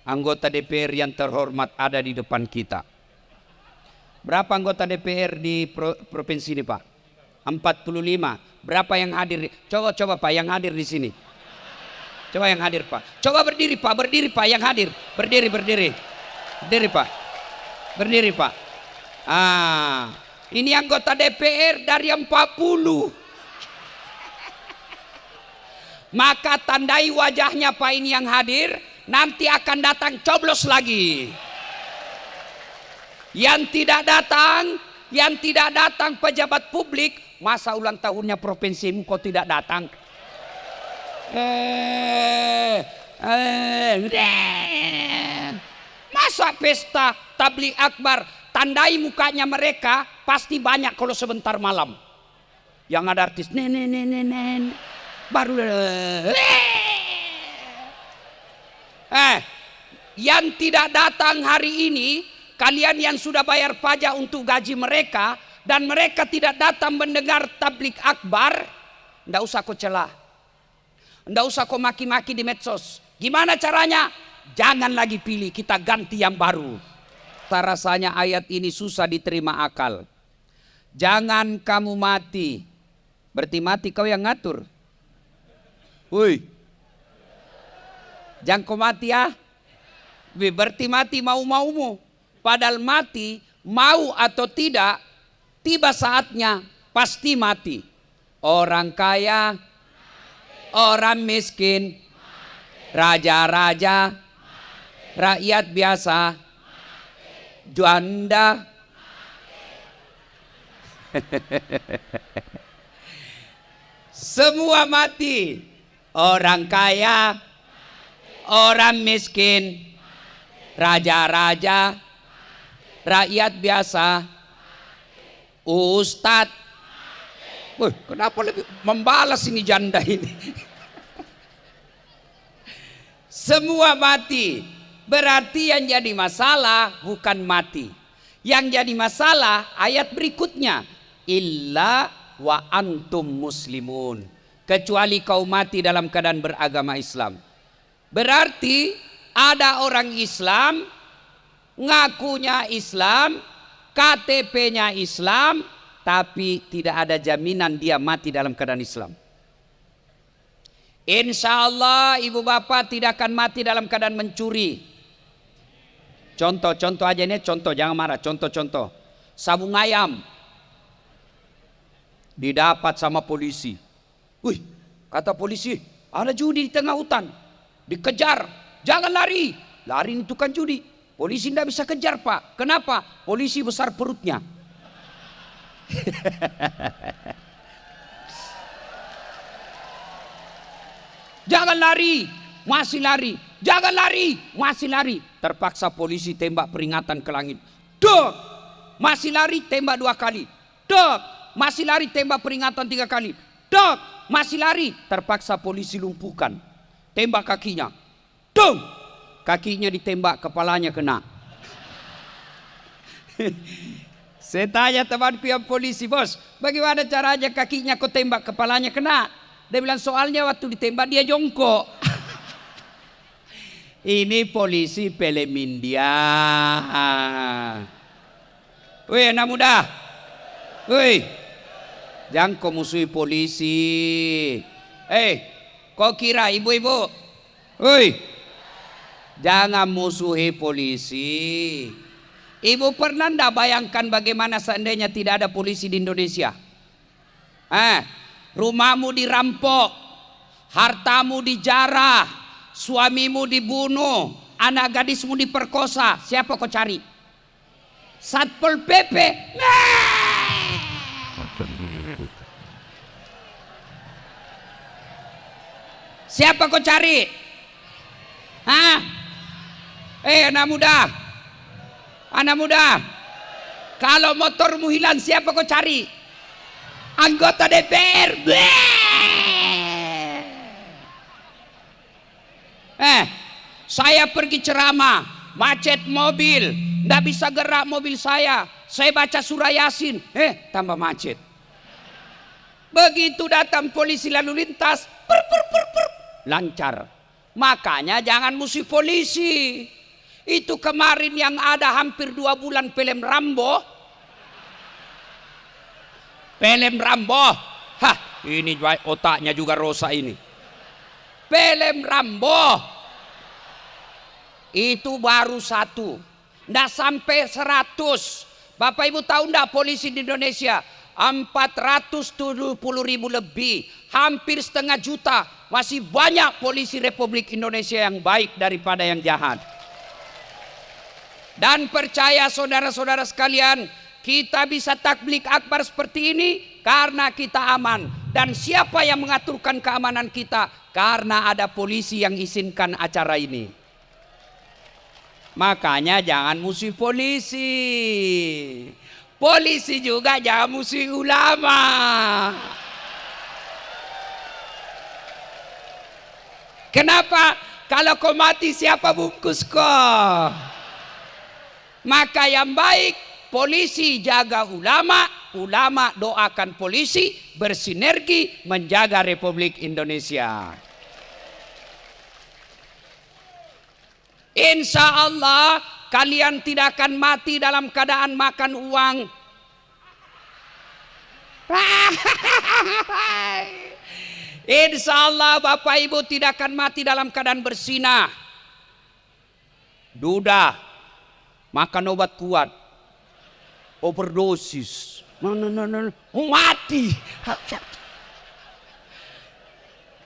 anggota DPR yang terhormat ada di depan kita. Berapa anggota DPR di provinsi ini, Pak? 45. Berapa yang hadir? Coba Pak yang hadir di sini. Coba yang hadir, Pak. Coba berdiri Pak, yang hadir. Berdiri. Berdiri Pak. Berdiri Pak. Ini anggota DPR dari 40. Maka tandai wajahnya Pak ini yang hadir, nanti akan datang coblos lagi. Yang tidak datang pejabat publik, masa ulang tahunnya provinsimu kau tidak datang? Masa pesta tabligh akbar, tandai mukanya mereka pasti banyak kalau sebentar malam. Yang ada artis baru yang tidak datang hari ini, kalian yang sudah bayar pajak untuk gaji mereka dan mereka tidak datang mendengar tabligh akbar, ndak usah kau celah, ndak usah kau maki-maki di medsos. Gimana caranya? Jangan lagi pilih, kita ganti yang baru. Rasanya ayat ini susah diterima akal. Jangan kamu mati. Berarti mati kau yang ngatur. Woi, jangan kau mati ya. Berarti mati mau-maumu. Padahal mati mau atau tidak, tiba saatnya pasti mati. Orang kaya, orang miskin, raja-raja, rakyat biasa, janda, semua mati. Orang kaya, orang miskin, raja-raja, rakyat biasa, ustadz. Kenapa lebih membalas ini janda ini? Semua mati. Berarti yang jadi masalah bukan mati. Yang jadi masalah ayat berikutnya, illa wa antum muslimun, kecuali kau mati dalam keadaan beragama Islam. Berarti ada orang Islam, ngakunya Islam, KTP-nya Islam, tapi tidak ada jaminan dia mati dalam keadaan Islam. Insya Allah ibu bapak tidak akan mati dalam keadaan mencuri. Contoh aja ini, contoh, jangan marah. Contoh, sabung ayam didapat sama polisi. Wih, kata polisi, ada judi di tengah hutan. Dikejar, jangan lari. Lari itu kan judi. Polisi tidak bisa kejar Pak. Kenapa? Polisi besar perutnya. Jangan lari, masih lari. Jangan lari, masih lari. Terpaksa polisi tembak peringatan ke langit. Dok, masih lari, tembak 2 kali. Dok, masih lari, tembak peringatan 3 kali. Dok, masih lari. Terpaksa polisi lumpuhkan. Tembak kakinya. Dong, kakinya ditembak, kepalanya kena. Saya tanya temanku yang polisi, bos, bagaimana caranya kakinya kau tembak, kepalanya kena? Dia bilang soalnya waktu ditembak dia jongkok. Ini polisi Pelemindia. Woi anak muda, woi, jangan kau musuhi polisi. Kau kira ibu-ibu, woi, jangan musuhi polisi. Ibu pernah ndak bayangkan bagaimana seandainya tidak ada polisi di Indonesia? Rumahmu dirampok, hartamu dijarah, suamimu dibunuh, anak gadismu diperkosa. Siapa kau cari? Satpol PP. Siapa kau cari? Anak muda, kalau motormu hilang siapa kau cari? Anggota DPR. Saya pergi ceramah, macet mobil, nggak bisa gerak mobil saya baca surah Yasin, tambah macet. Begitu datang polisi lalu lintas, lancar. Makanya jangan musuh polisi. Itu kemarin yang ada hampir 2 bulan film Rambo. Film Rambo. Hah, ini otaknya juga rosak ini. Film Rambo. Itu baru 1. Nggak sampai 100. Bapak Ibu tahu nggak polisi di Indonesia? 470.000 lebih, hampir setengah juta. Masih banyak polisi Republik Indonesia yang baik daripada yang jahat. Dan percaya saudara-saudara sekalian, kita bisa takbik akbar seperti ini karena kita aman. Dan siapa yang mengaturkan keamanan kita? Karena ada polisi yang izinkan acara ini. Makanya jangan musuh polisi. Polisi juga jangan musuh ulama. Kenapa? Kalau kau mati siapa bungkus kau? Maka yang baik, polisi jaga ulama, ulama doakan polisi, bersinergi menjaga Republik Indonesia. Insya Allah kalian tidak akan mati dalam keadaan makan uang. Insya Allah Bapak Ibu tidak akan mati dalam keadaan bersinah. Duda, makan obat kuat, overdosis, mati.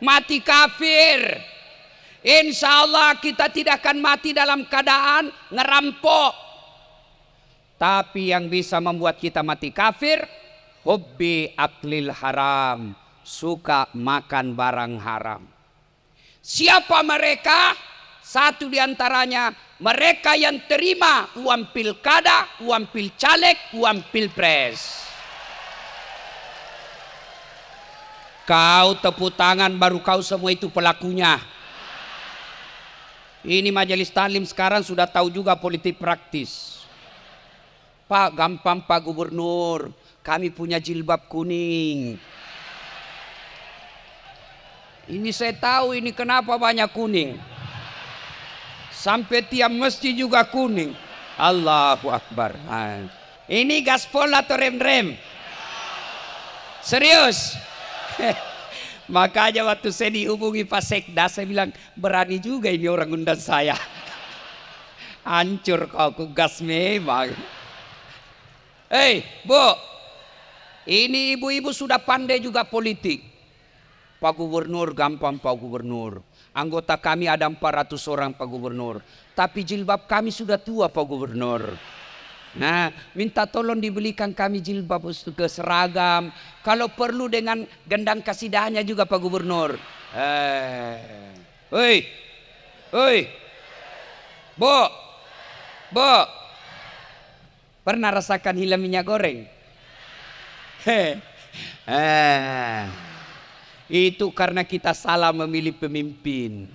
Mati kafir. Insya Allah kita tidak akan mati dalam keadaan ngerampok. Tapi yang bisa membuat kita mati kafir, hobbi aklil haram, suka makan barang haram. Siapa mereka? Satu diantaranya mereka yang terima uang pilkada, uang pilcaleg, uang pilpres. Kau tepuk tangan baru kau semua itu pelakunya. Ini majelis taklim sekarang sudah tahu juga politik praktis. Pak, gampang Pak Gubernur, kami punya jilbab kuning. Ini saya tahu ini kenapa banyak kuning. Sampai tiap masjid juga kuning. Allahu Akbar. Ini gaspol atau rem-rem? Serius? Makanya waktu saya dihubungi Pak Sekda, saya bilang berani juga ini orang undang saya. Hancur kau, ku gas memang. Hei Bu, ini ibu-ibu sudah pandai juga politik. Pak Gubernur gampang Pak Gubernur. Anggota kami ada 400 orang Pak Gubernur. Tapi jilbab kami sudah tua Pak Gubernur. Nah, minta tolong dibelikan kami jilbab ke seragam. Kalau perlu dengan gendang kasidahnya juga Pak Gubernur. Hei, Bu, pernah rasakan hilang minyak goreng? Itu karena kita salah memilih pemimpin.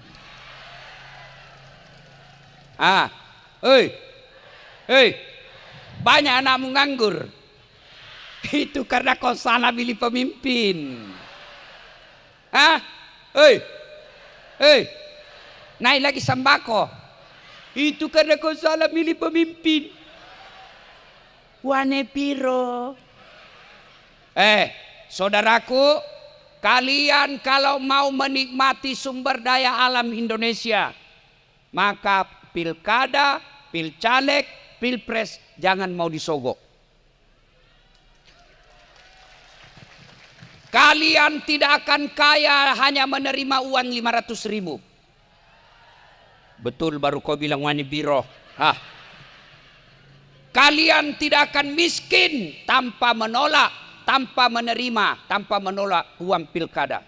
Banyak anakmu nganggur. Itu karena kau salah pilih pemimpin. Naik lagi sembako. Itu karena kau salah pilih pemimpin. Wane piro. Saudaraku, kalian kalau mau menikmati sumber daya alam Indonesia, maka pilkada, pilcaleg, pilpres jangan mau disogok. Kalian tidak akan kaya hanya menerima uang 500.000. Betul baru kau bilang wani biro. Kalian tidak akan miskin tanpa menolak, tanpa menerima, tanpa menolak uang pilkada.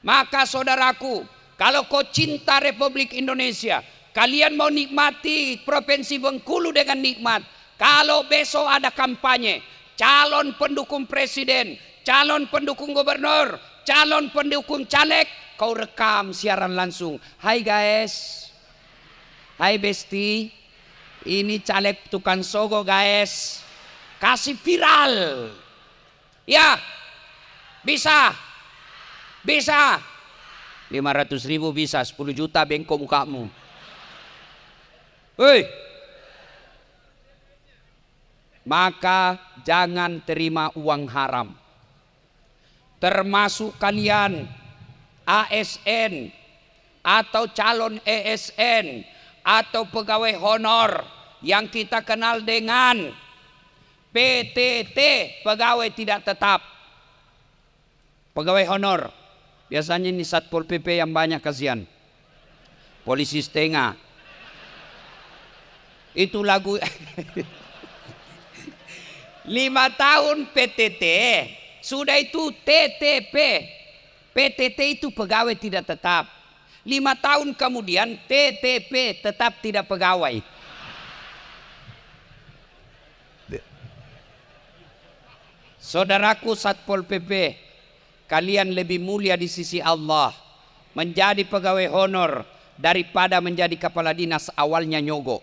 Maka saudaraku, kalau kau cinta Republik Indonesia, kalian mau nikmati Provinsi Bengkulu dengan nikmat. Kalau besok ada kampanye, calon pendukung presiden, calon pendukung gubernur, calon pendukung caleg, kau rekam siaran langsung. Hai guys, hai Besti, ini caleg tukang sogo guys. Kasih viral. Ya, bisa. 500.000 bisa, 10 juta bengkok mukamu. Hei. Maka jangan terima uang haram. Termasuk kalian ASN atau calon ESN atau pegawai honor yang kita kenal dengan PTT, pegawai tidak tetap. Pegawai honor. Biasanya ini Satpol PP yang banyak kasihan. Polisi setengah. Itu lagu 5 tahun PTT, sudah itu TTP. PTT itu pegawai tidak tetap. 5 tahun kemudian TTP, tetap tidak pegawai. Saudaraku Satpol PP, kalian lebih mulia di sisi Allah menjadi pegawai honor daripada menjadi kepala dinas awalnya nyogok.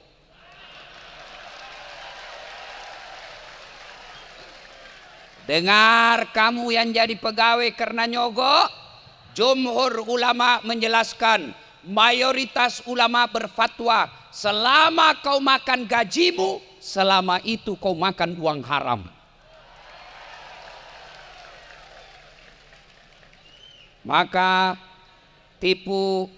Dengar kamu yang jadi pegawai karena nyogok, jumhur ulama menjelaskan, mayoritas ulama berfatwa, selama kau makan gajimu, selama itu kau makan uang haram. Maka tipu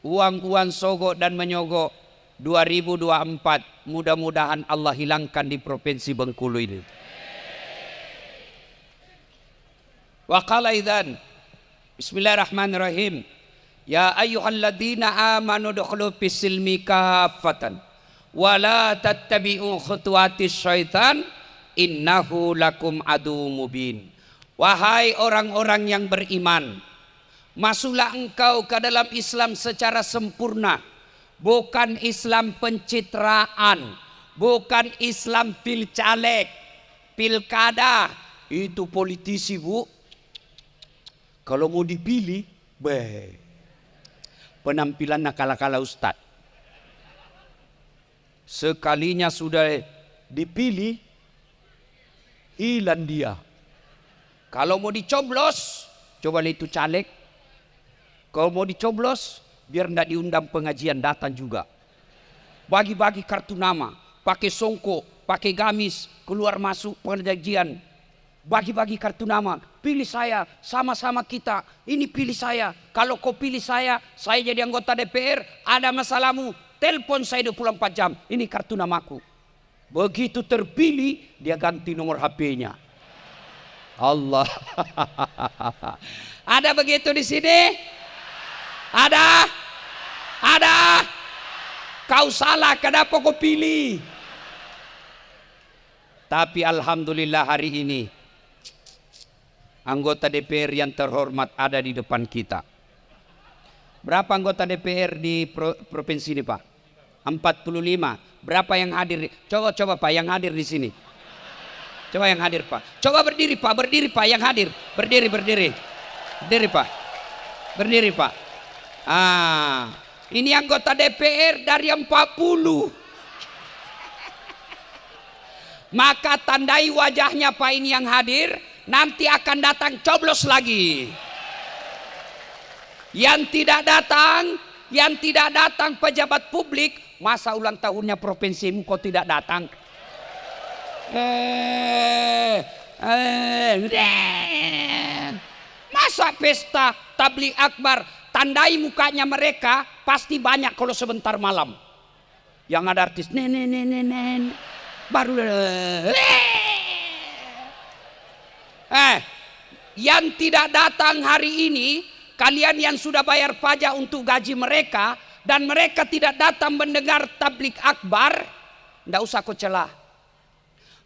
uang-uang sogok dan menyogok 2024 mudah-mudahan Allah hilangkan di provinsi Bengkulu ini. Wa qala idzan Bismillahirrahmanirrahim. Ya ayyuhalladzina amanu dukhulu fis-silmi kaffatan wa la tattabi'u khutuwatis syaitan innahu lakum adu mubin. Wahai orang-orang yang beriman, masuklah engkau ke dalam Islam secara sempurna, bukan Islam pencitraan, bukan Islam pil caleg, pilkada. Itu politisi, Bu. Kalau mau dipilih, penampilannya kala-kala ustad. Sekalinya sudah dipilih, hilang dia. Kalau mau dicoblos, coba lihat itu caleg. Kalau mau dicoblos, biar tidak diundang pengajian, datang juga. Bagi-bagi kartu nama, pakai songkok, pakai gamis, keluar masuk pengajian. Bagi-bagi kartu nama, pilih saya, sama-sama kita, ini pilih saya. Kalau kau pilih saya jadi anggota DPR, ada masalahmu, telepon saya 24 jam, ini kartu namaku. Begitu terpilih, dia ganti nomor HP-nya. Allah. Ada begitu di sini? Ada? Ada? Kau salah, kenapa kau pilih? Tapi alhamdulillah hari ini anggota DPR yang terhormat ada di depan kita. Berapa anggota DPR di provinsi ini, Pak? 45. Berapa yang hadir? Coba Pak yang hadir di sini. Coba yang hadir, Pak. Coba berdiri, Pak. Berdiri, Pak, yang hadir. Berdiri. Berdiri, Pak. Berdiri, Pak. Ini anggota DPR dari 40. Maka tandai wajahnya Pak ini yang hadir, nanti akan datang coblos lagi. Yang tidak datang pejabat publik, masa ulang tahunnya provinsimu kok tidak datang? Masa pesta tabligh akbar, tandai mukanya mereka pasti banyak kalau sebentar malam. Yang ada artis baru yang tidak datang hari ini, kalian yang sudah bayar pajak untuk gaji mereka dan mereka tidak datang mendengar tabligh akbar, ndak usah kau celah,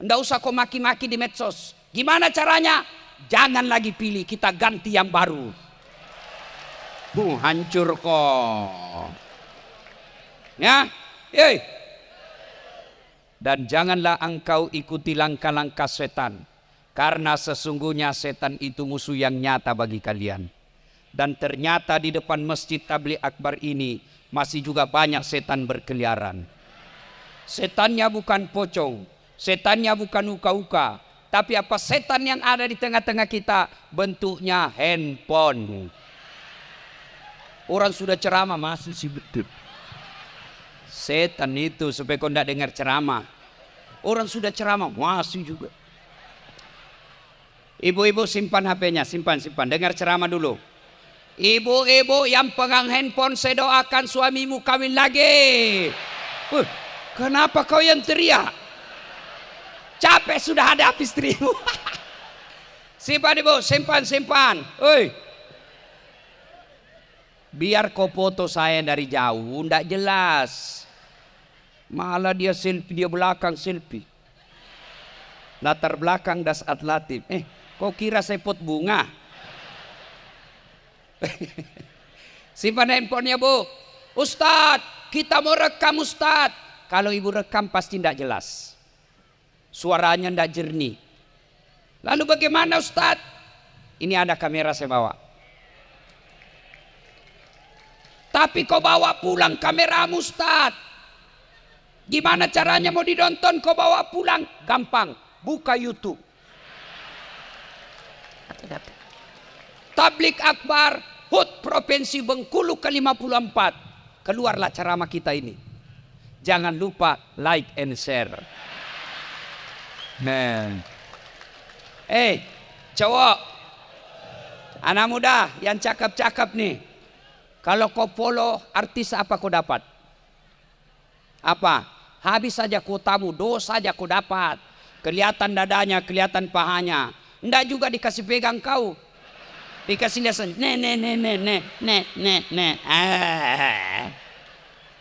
ndak usah kau maki-maki di medsos. Gimana caranya? Jangan lagi pilih, kita ganti yang baru. Hancur kok. Ya, dan janganlah engkau ikuti langkah-langkah setan, karena sesungguhnya setan itu musuh yang nyata bagi kalian. Dan ternyata di depan masjid tabligh akbar ini masih juga banyak setan berkeliaran. Setannya bukan pocong, setannya bukan uka-uka, tapi apa setan yang ada di tengah-tengah kita? Bentuknya handphone. Orang sudah ceramah masih sih betul. Setan itu supaya kau tidak dengar ceramah. Orang sudah ceramah masih juga. Ibu-ibu simpan HP-nya, simpan. Dengar ceramah dulu. Ibu-ibu yang pegang handphone, saya doakan suamimu kawin lagi. Kenapa kau yang teriak? Capek sudah ada istrimu. Simpan ibu, simpan. Biar kau foto saya dari jauh, ndak jelas. Malah dia selfie, dia belakang selfie. Latar belakang das atlatif. Kau kira saya pot bunga? Simpan handphonenya bu. Ustadz, kita mau rekam Ustadz. Kalau ibu rekam pasti ndak jelas. Suaranya ndak jernih. Lalu bagaimana Ustadz? Ini ada kamera saya bawa. Tapi kau bawa pulang kameramu Ustadz. Gimana caranya mau ditonton? Kau bawa pulang? Gampang, buka YouTube. Tablik Akbar HUT Provinsi Bengkulu ke-54. Keluarlah ceramah kita ini. Jangan lupa like and share. Cowok, anak muda yang cakep-cakep nih. Kalau kau follow artis apa kau dapat? Apa? Habis saja kotamu, dosa saja kau dapat. Kelihatan dadanya, kelihatan pahanya. Ndak juga dikasih pegang kau. Dikasih lihat,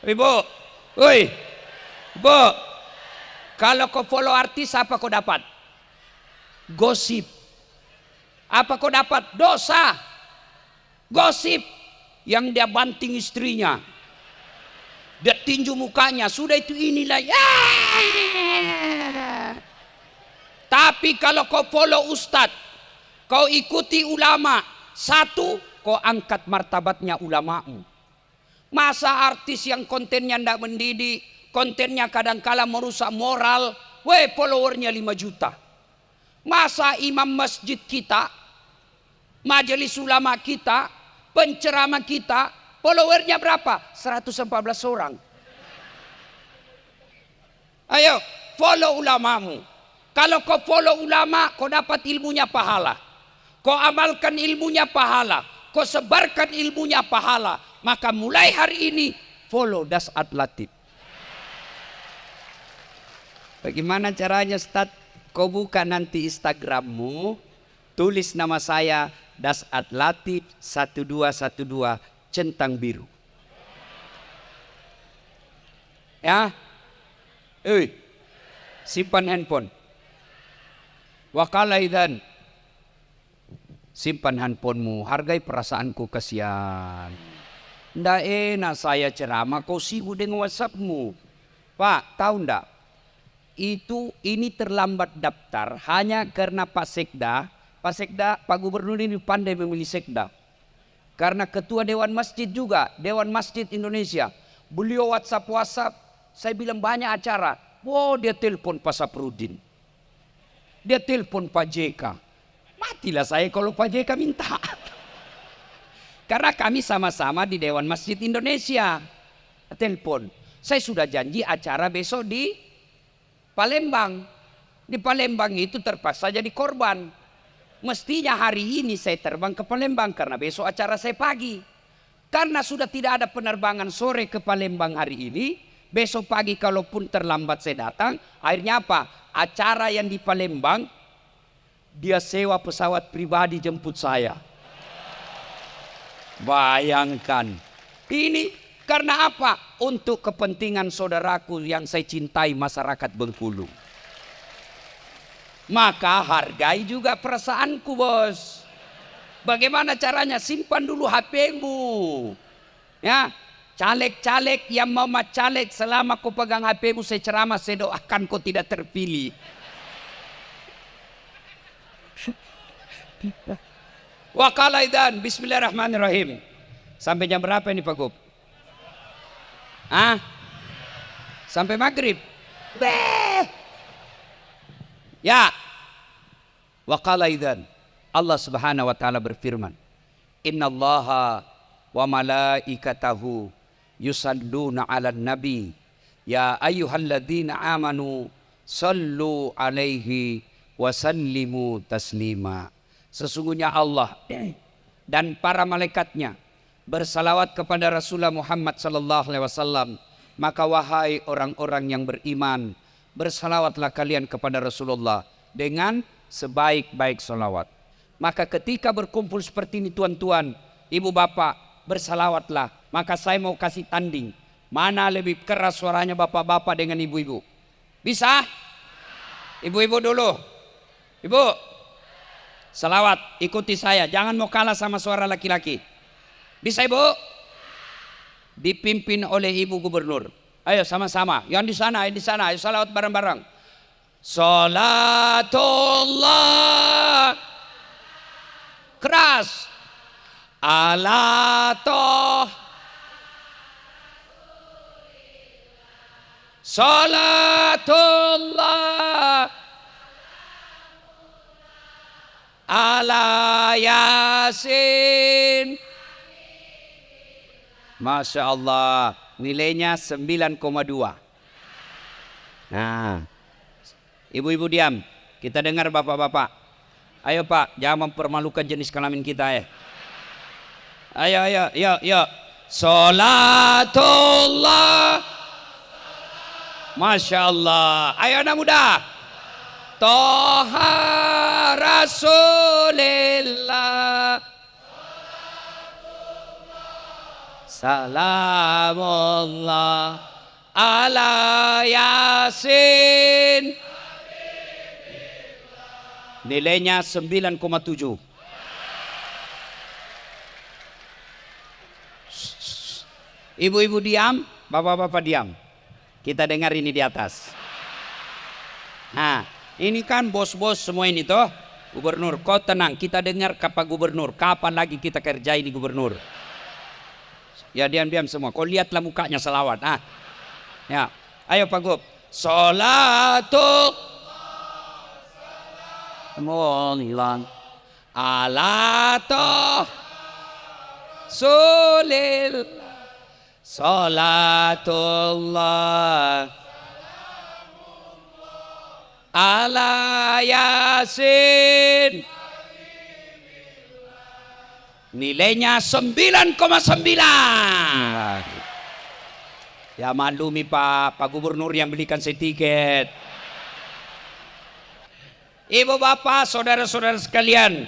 Ibu, Bu, kalau kau follow artis apa kau dapat? Gosip. Apa kau dapat? Dosa. Gosip. Yang dia banting istrinya, dia tinju mukanya, sudah itu inilah ya. Tapi kalau kau follow ustadz, kau ikuti ulama, satu, kau angkat martabatnya ulamamu. Masa artis yang kontennya tidak mendidik, kontennya kadangkala merusak moral, followernya 5 juta. Masa imam masjid kita, majelis ulama kita, penceramah kita, followernya berapa? 114 orang. Ayo, follow ulamamu. Kalau kau follow ulama, kau dapat ilmunya pahala. Kau amalkan ilmunya pahala. Kau sebarkan ilmunya pahala. Maka mulai hari ini, follow Das Atlatif. Bagaimana caranya Ustaz? Kau buka nanti Instagrammu, tulis nama saya Das Atlatif 1212 centang biru. Ya. Simpan handphone. Wakalaidan. Simpan handphonemu, hargai perasaanku, kasihan. Ndak enak saya ceramah kau sibuk dengan WhatsAppmu. Pak, tahu ndak? Ini terlambat daftar hanya karena Pak Sekda, Pak Gubernur ini pandai memilih sekda. Karena ketua Dewan Masjid juga, Dewan Masjid Indonesia. Beliau WhatsApp, saya bilang banyak acara. Dia telepon Pak Saprudin. Dia telepon Pak JK. Matilah saya kalau Pak JK minta. Karena kami sama-sama di Dewan Masjid Indonesia. Telepon. Saya sudah janji acara besok di Palembang. Di Palembang itu terpaksa jadi korban. Mestinya hari ini saya terbang ke Palembang karena besok acara saya pagi. Karena sudah tidak ada penerbangan sore ke Palembang hari ini, besok pagi kalaupun terlambat saya datang, akhirnya apa? Acara yang di Palembang, dia sewa pesawat pribadi jemput saya. Bayangkan. Ini karena apa? Untuk kepentingan saudaraku yang saya cintai, masyarakat Bengkulu. Maka hargai juga perasaanku, bos. Bagaimana caranya? Simpan dulu HP-mu. Ya, caleg-caleg yang mau caleg, selama kau pegang HP-mu saya ceramah, saya doakan kau tidak terpilih. Wakalaidan, bismillahirrahmanirrahim. Sampai jam berapa ini Pak Gub? Sampai maghrib. Ya. Waqala idzan, Allah Subhanahu wa taala berfirman, "Innallaha wa malaikatahu yusalluna 'alan nabi ya ayyuhalladzina amanu sallu 'alaihi wa sallimu taslima. Sesungguhnya Allah dan para malaikatnya bersalawat kepada Rasulullah Muhammad sallallahu alaihi wasallam. Maka wahai orang-orang yang beriman, bersalawatlah kalian kepada Rasulullah dengan sebaik-baik salawat. Maka ketika berkumpul seperti ini tuan-tuan, ibu bapak, bersalawatlah. Maka saya mau kasih tanding, mana lebih keras suaranya bapak-bapak dengan ibu-ibu. Bisa? Ibu-ibu dulu. Ibu, salawat, ikuti saya, jangan mau kalah sama suara laki-laki. Bisa ibu? Dipimpin oleh ibu gubernur. Ayo sama-sama, yang di sana, ayo salawat bareng-bareng. Salatullah, keras, ala toh, salatullah ala yasin. Masya Allah, nilainya 9,2. Nah, ibu-ibu diam, kita dengar bapak-bapak. Ayo pak, jangan mempermalukan jenis kelamin kita ya. Ayo. Salatullah, Masya Allah. Ayo anak muda. Toha Rasulillah, salamullah ala yasin. Nilainya 9,7. Ibu-ibu diam, bapak-bapak diam. Kita dengar ini di atas. Nah, ini kan bos-bos semua ini toh. Gubernur, kau tenang, kita dengar kata gubernur. Kapan lagi kita kerja ini gubernur? Ya diam-diam semua. Kau lihatlah mukanya selawat. Ah, ya, ayo Pak Gub. Salatu Monilan Alato Sulil Salatullah ala yasin. Nilainya 9,9. Ya maklumi Pak Gubernur yang belikan saya tiket. Ibu bapak, saudara-saudara sekalian,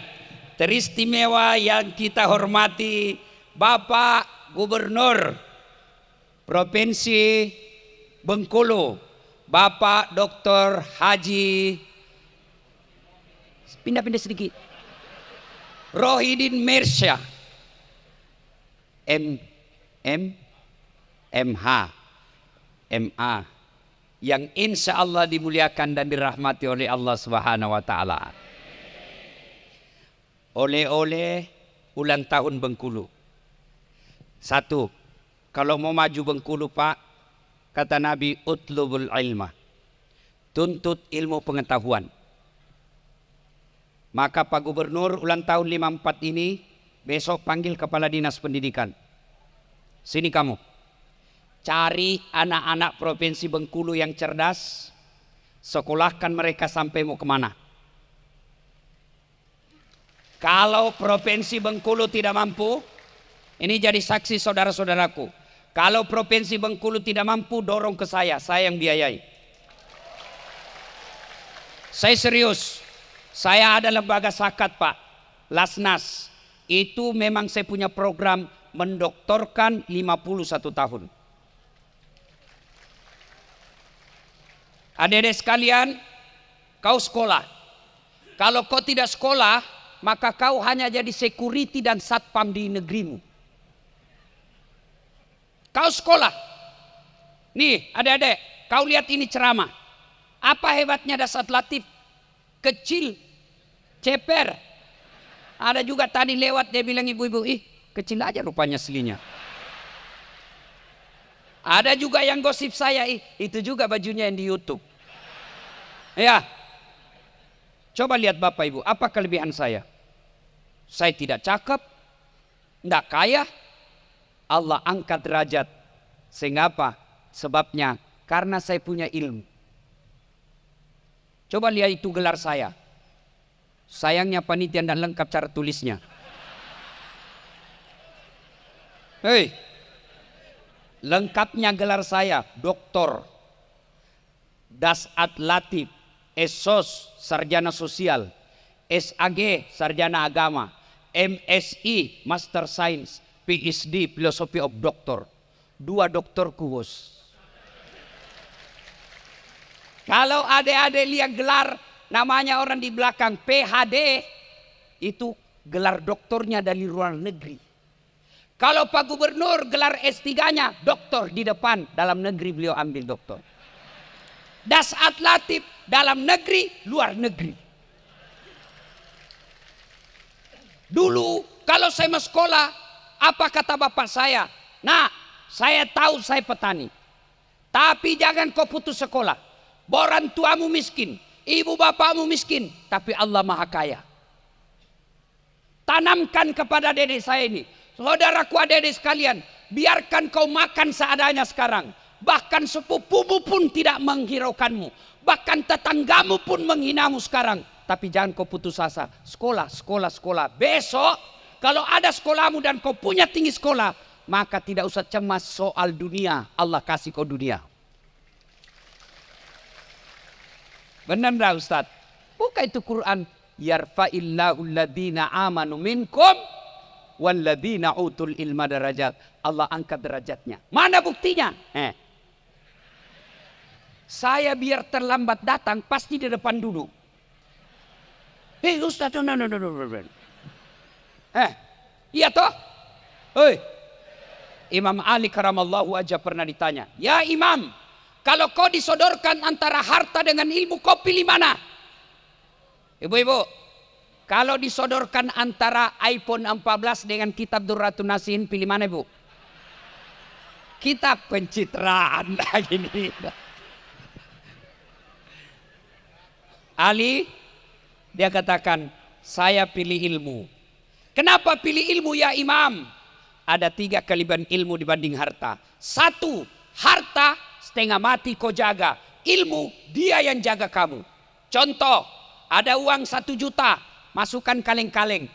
teristimewa yang kita hormati Bapak Gubernur Provinsi Bengkulu, Bapak Dr. Haji, pindah-pindah sedikit, Rohidin Mersya MA yang insya Allah dimuliakan dan dirahmati oleh Allah Subhanahu wa Ta'ala. Oleh-oleh ulang tahun Bengkulu. Satu, kalau mau maju Bengkulu Pak, kata Nabi, utlubul ilmah, tuntut ilmu pengetahuan. Maka Pak Gubernur ulang tahun 54 ini, besok panggil Kepala Dinas Pendidikan. Sini kamu, cari anak-anak Provinsi Bengkulu yang cerdas, sekolahkan mereka sampai mau kemana. Kalau Provinsi Bengkulu tidak mampu, ini jadi saksi saudara-saudaraku, kalau Provinsi Bengkulu tidak mampu, dorong ke saya yang biayai. Saya serius. Saya ada lembaga zakat Pak, Lasnas. Itu memang saya punya program mendoktorkan 51 tahun. Adik-adik sekalian, kau sekolah. Kalau kau tidak sekolah, maka kau hanya jadi security dan satpam di negerimu. Kau sekolah. Nih adik-adik, kau lihat ini ceramah. Apa hebatnya Dasat Latif? Kecil, ceper. Ada juga tadi lewat dia bilang ibu-ibu, ih kecil aja rupanya aslinya. Ada juga yang gosip saya, itu juga bajunya yang di YouTube. Ya, coba lihat Bapak Ibu, apa kelebihan saya? Saya tidak cakep, tidak kaya, Allah angkat derajat. Sehingga apa? Sebabnya karena saya punya ilmu. Coba lihat itu gelar saya. Sayangnya panitia tidak lengkap cara tulisnya. Hei, lengkapnya gelar saya Doktor Dasat Latif, SOS Sarjana Sosial, SAG Sarjana Agama, MSI Master Science, PhD Philosophy of Doctor. 2 doktorku, bos. Kalau adik-adik lihat gelar namanya orang di belakang PhD, itu gelar doktornya dari luar negeri. Kalau Pak Gubernur gelar S3-nya doktor, di depan dalam negeri beliau ambil doktor. Dasat Latif dalam negeri, luar negeri. Dulu kalau saya mau sekolah, apa kata bapak saya? Nah, saya tahu saya petani, tapi jangan kau putus sekolah. Orang tuamu miskin, ibu bapakmu miskin, tapi Allah Maha Kaya. Tanamkan kepada dedek saya ini, saudaraku adik-adik sekalian, biarkan kau makan seadanya sekarang. Bahkan sepupumu pun tidak menghiraukanmu, bahkan tetanggamu pun menghinamu sekarang. Tapi jangan kau putus asa. Sekolah, sekolah, sekolah. Besok kalau ada sekolahmu dan kau punya tinggi sekolah, maka tidak usah cemas soal dunia. Allah kasih kau dunia. Benar enggak Ustaz? Buka itu Quran. Yarfa'illahu alladhina amanu minkum walladhina utul ilma darajat. Allah angkat derajatnya. Mana buktinya? Saya biar terlambat datang pasti di depan dulu. Hei Ustaz, no. Iya toh? Hei, Imam Ali karamallahu aja pernah ditanya, ya Imam, kalau kau disodorkan antara harta dengan ilmu, kau pilih mana? Ibu-ibu, kalau disodorkan antara iPhone 14 dengan kitab Durratun Nasihin, pilih mana ibu? Kitab pencitraan lagi nih. Ali, dia katakan, saya pilih ilmu. Kenapa pilih ilmu ya Imam? Ada 3 kelebihan ilmu dibanding harta. 1, harta setengah mati kau jaga. Ilmu dia yang jaga kamu. Contoh, ada uang 1 juta, masukkan kaleng-kaleng,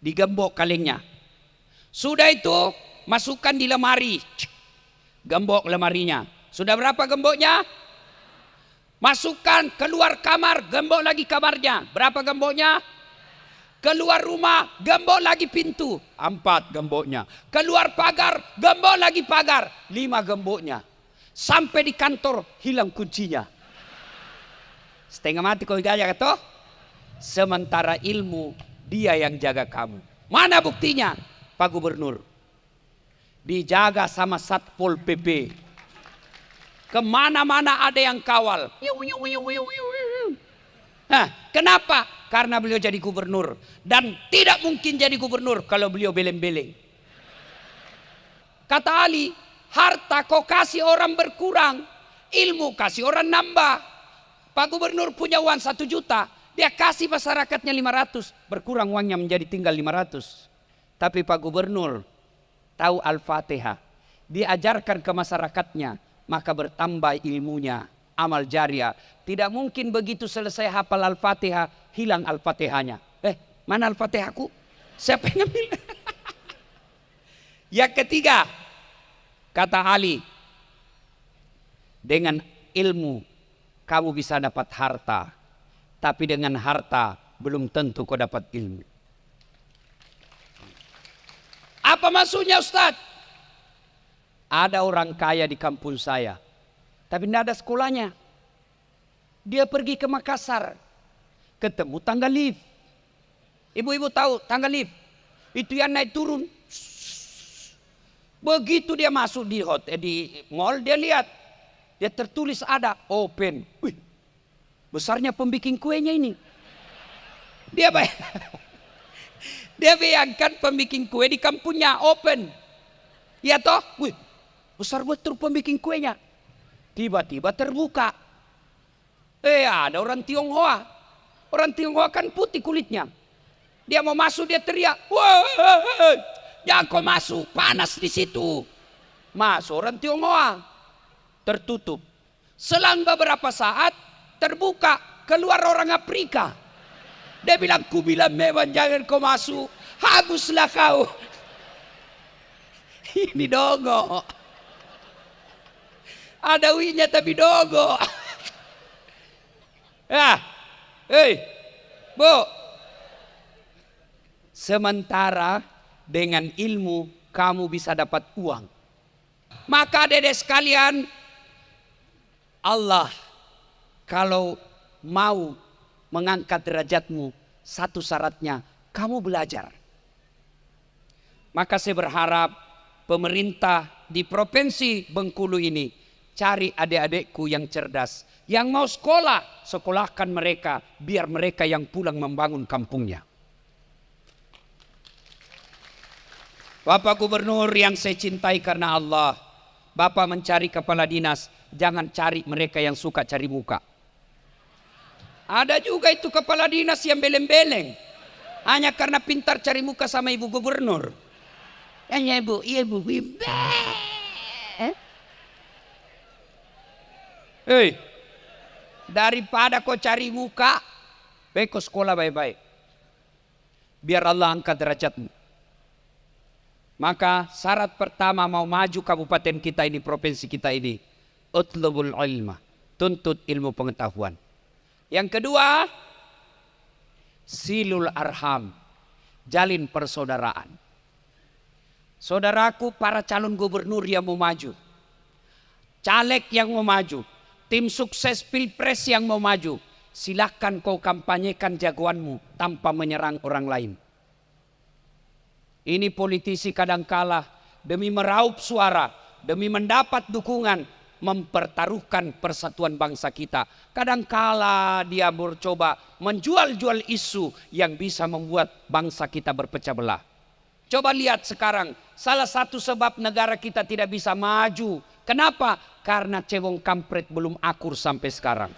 digembok kalengnya. Sudah itu masukkan di lemari, gembok lemarinya. Sudah berapa gemboknya? Masukkan keluar kamar, gembok lagi kamarnya. Berapa gemboknya? Keluar rumah, gembok lagi pintu. 4 gemboknya. Keluar pagar, gembok lagi pagar. 5 gemboknya. Sampai di kantor, hilang kuncinya. Setengah mati kau jaga toh? Sementara ilmu, dia yang jaga kamu. Mana buktinya? Pak Gubernur dijaga sama Satpol PP. Kemana-mana ada yang kawal. Kenapa? Karena beliau jadi gubernur. Dan tidak mungkin jadi gubernur kalau beliau beleng-beleng. Kata Ali, harta kau kasih orang berkurang, ilmu kasih orang nambah. Pak Gubernur punya uang 1 juta, dia kasih masyarakatnya 500, berkurang uangnya menjadi tinggal 500. Tapi Pak Gubernur tahu Al-Fatihah, diajarkan ke masyarakatnya, maka bertambah ilmunya, amal jariah. Tidak mungkin begitu selesai hafal Al-Fatihah, hilang Al-Fatihahnya. Mana Al-Fatihahku? Siapa yang ngambil? Yang ketiga, kata Ali, dengan ilmu kamu bisa dapat harta, tapi dengan harta belum tentu kau dapat ilmu. Apa maksudnya Ustaz? Ada orang kaya di kampung saya, tapi tidak ada sekolahnya. Dia pergi ke Makassar, ketemu tangga lift. Ibu-ibu tahu tangga lift? Itu yang naik turun. Begitu dia masuk di hotel, di mall, dia lihat, dia tertulis ada open. Wih, besarnya pembikin kuenya ini. Dia bayangkan pembikin kue di kampungnya open. Ya toh? Wih, besar betul pembikin kuenya. Tiba-tiba terbuka. Ada orang Tionghoa. Orang Tionghoa kan putih kulitnya. Dia mau masuk, dia teriak, wah, jangan kau masuk, panas di situ. Masuk orang Tionghoa, tertutup. Selang beberapa saat terbuka, keluar orang Afrika. Dia bilang, ku bilang Mewan jangan kau masuk, habislah kau. Ini dogo. Ada winya tapi dogo. Ya, Bu. Sementara dengan ilmu kamu bisa dapat uang. Maka dedek sekalian, Allah kalau mau mengangkat derajatmu, satu syaratnya kamu belajar. Maka saya berharap pemerintah di Provinsi Bengkulu ini cari adik-adikku yang cerdas, yang mau sekolah, sekolahkan mereka, biar mereka yang pulang membangun kampungnya. Bapak Gubernur yang saya cintai karena Allah, Bapak mencari kepala dinas, jangan cari mereka yang suka cari muka. Ada juga itu kepala dinas yang beleng-beleng, hanya karena pintar cari muka sama Ibu Gubernur. Hanya Ibu, iya Bu. Daripada kau cari muka, baik kau sekolah baik-baik, biar Allah angkat derajatmu. Maka syarat pertama mau maju kabupaten kita ini, provinsi kita ini, utlubul ilma, tuntut ilmu pengetahuan. Yang kedua, silul arham, jalin persaudaraan. Saudaraku, para calon gubernur yang mau maju, caleg yang mau maju, tim sukses pilpres yang mau maju, silahkan kau kampanyekan jagoanmu tanpa menyerang orang lain. Ini politisi kadangkala demi meraup suara, demi mendapat dukungan, mempertaruhkan persatuan bangsa kita. Kadangkala dia mencoba menjual-jual isu yang bisa membuat bangsa kita berpecah belah. Coba lihat sekarang, salah satu sebab negara kita tidak bisa maju. Kenapa? Karena cebong kampret belum akur sampai sekarang.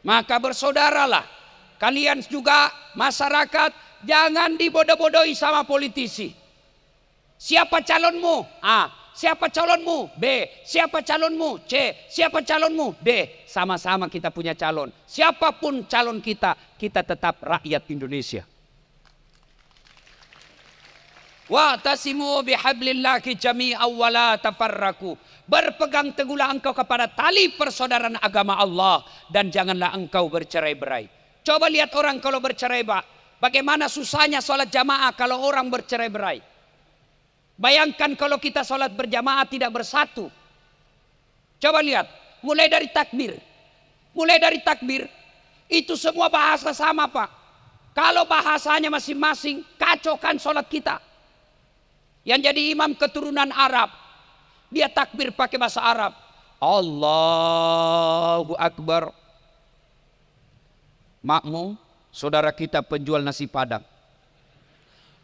Maka bersaudaralah, kalian juga masyarakat, jangan dibodoh-bodohi sama politisi. Siapa calonmu? A. Siapa calonmu? B. Siapa calonmu? C. Siapa calonmu? D. Sama-sama kita punya calon. Siapapun calon kita, kita tetap rakyat Indonesia. Wa tasimu bihablillahi jami'an wa la tafarraku. Berpegang teguhlah engkau kepada tali persaudaraan agama Allah dan janganlah engkau bercerai-berai. Coba lihat orang kalau bercerai, Pak. Bagaimana susahnya sholat jamaah kalau orang bercerai-berai. Bayangkan kalau kita sholat berjamaah tidak bersatu. Coba lihat, mulai dari takbir. Mulai dari takbir, itu semua bahasa sama, Pak. Kalau bahasanya masing-masing, kacaukan sholat kita. Yang jadi imam keturunan Arab, dia takbir pakai bahasa Arab. Allahu Akbar. Makmum, saudara kita penjual nasi padang.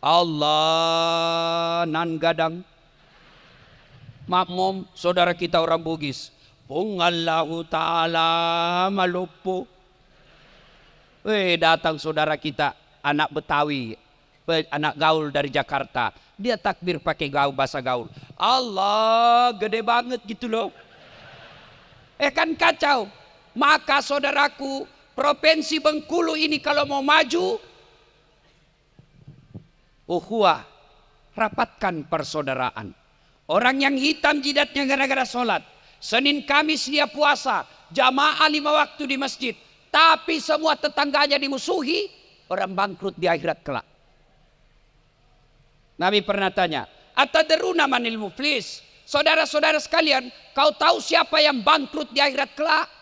Allah nan gadang. Makmum, saudara kita orang Bugis. Pungallahu ta'ala malupu. Datang saudara kita anak Betawi, anak gaul dari Jakarta. Dia takbir pakai gaul, bahasa gaul. Allah gede banget gitu loh. Kan kacau. Maka saudaraku, Provinsi Bengkulu ini kalau mau maju, ukhuwah, rapatkan persaudaraan. Orang yang hitam jidatnya gara-gara sholat, Senin Kamis dia puasa, jamaah 5 waktu di masjid, tapi semua tetangganya dimusuhi, orang bangkrut di akhirat kelak. Nabi pernah tanya, atadruna manil muflis? Saudara-saudara sekalian, kau tahu siapa yang bangkrut di akhirat kelak?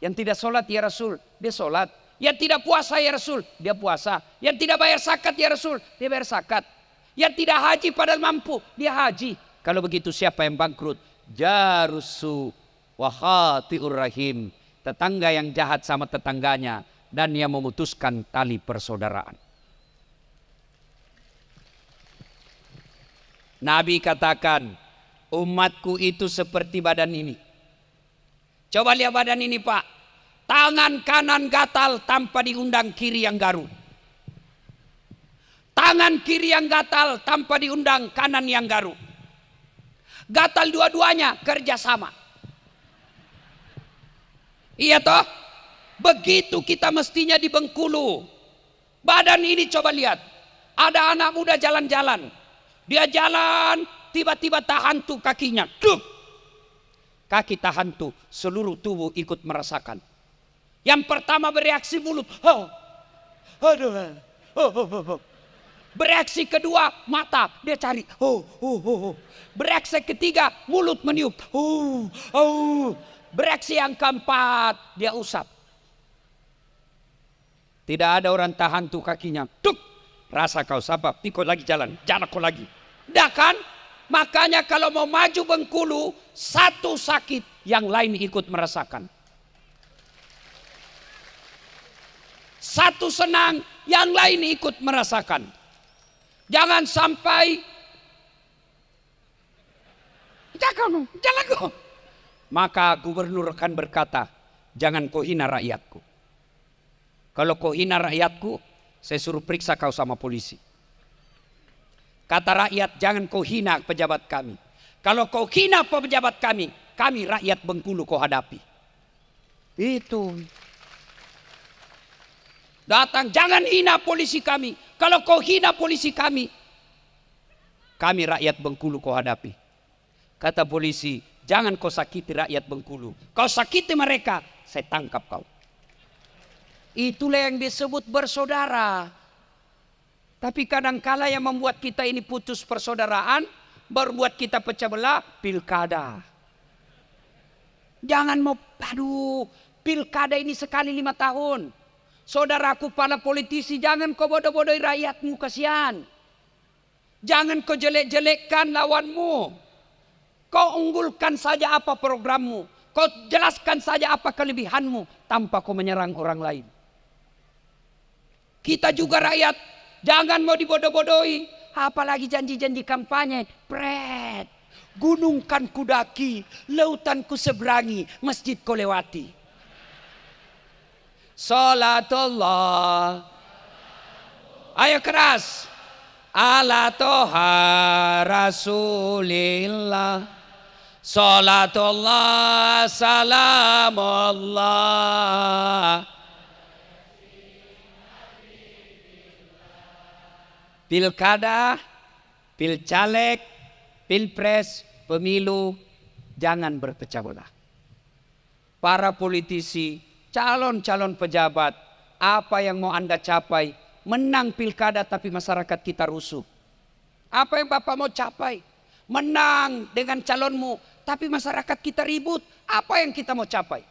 Yang tidak sholat ya Rasul, dia sholat. Yang tidak puasa ya Rasul, dia puasa. Yang tidak bayar zakat ya Rasul, dia bayar zakat. Yang tidak haji padahal mampu, dia haji. Kalau begitu siapa yang bangkrut? Jarusu wa khati'ur rahim. Tetangga yang jahat sama tetangganya dan yang memutuskan tali persaudaraan. Nabi katakan, umatku itu seperti badan ini. Coba lihat badan ini, Pak. Tangan kanan gatal tanpa diundang kiri yang garuk. Tangan kiri yang gatal tanpa diundang, kanan yang garuk. Gatal dua-duanya, kerjasama. Iya toh? Begitu kita mestinya di Bengkulu. Badan ini coba lihat. Ada anak muda jalan-jalan. Dia jalan, tiba-tiba tahantu kakinya. Duk! Kaki tahantu, seluruh tubuh ikut merasakan. Yang pertama bereaksi mulut. Oh, aduh. Oh, oh, oh, oh. Bereaksi kedua mata, dia cari. Oh, oh, oh, oh. Bereaksi ketiga mulut meniup. Oh, oh. Bereaksi yang keempat dia usap. Tidak ada orang tahan tuh kakinya. Tuk, rasa kau siapa? Pikul lagi jalan kau lagi. Tidak kan? Makanya kalau mau maju Bengkulu, satu sakit, yang lain ikut merasakan. Satu senang, yang lain ikut merasakan. Jangan sampai jalan kau. Maka gubernur akan berkata, jangan kau hina rakyatku. Kalau kau hina rakyatku, saya suruh periksa kau sama polisi. Kata rakyat, jangan kau hina pejabat kami. Kalau kau hina pejabat kami rakyat Bengkulu kau hadapi. Itu. Datang, jangan hina polisi kami. Kalau kau hina polisi kami rakyat Bengkulu kau hadapi. Kata polisi, jangan kau sakiti rakyat Bengkulu. Kau sakiti mereka, saya tangkap kau. Itulah yang disebut bersaudara. Tapi kadangkala yang membuat kita ini putus persaudaraan, berbuat kita pecah belah, pilkada. Jangan mau, pilkada ini sekali 5 tahun. Saudaraku para politisi, jangan kau bodoh-bodohi rakyatmu, kasihan. Jangan kau jelek-jelekkan lawanmu. Kau unggulkan saja apa programmu. Kau jelaskan saja apa kelebihanmu tanpa kau menyerang orang lain. Kita juga rakyat, jangan mau dibodoh-bodohi. Apalagi janji-janji kampanye. Pret, gunung kan kudaki, lautan ku seberangi, masjid kau lewati. Salatullah. Ayo keras. Ala toha rasulillah. Salatullah salamullah. Pilkada, pilcaleg, pilpres, pemilu, jangan berpecah belah. Para politisi, calon-calon pejabat, apa yang mau Anda capai? Menang pilkada tapi masyarakat kita rusuh. Apa yang Bapak mau capai? Menang dengan calonmu tapi masyarakat kita ribut. Apa yang kita mau capai?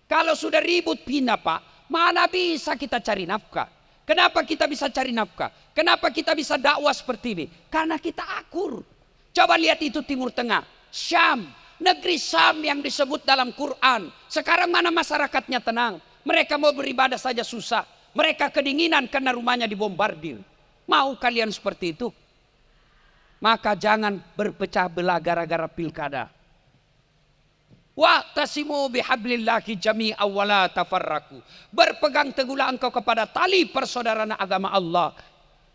Kalau sudah ribut pindah Pak, mana bisa kita cari nafkah? Kenapa kita bisa cari nafkah? Kenapa kita bisa dakwah seperti ini? Karena kita akur. Coba lihat itu Timur Tengah, Syam, negeri Syam yang disebut dalam Quran. Sekarang mana masyarakatnya tenang? Mereka mau beribadah saja susah. Mereka kedinginan karena rumahnya dibombardir. Mau kalian seperti itu? Maka jangan berpecah belah gara-gara pilkada. Wa'tasimu bihablillahi jami'an wa la tafarraqu. Berpegang teguhlah engkau kepada tali persaudaraan agama Allah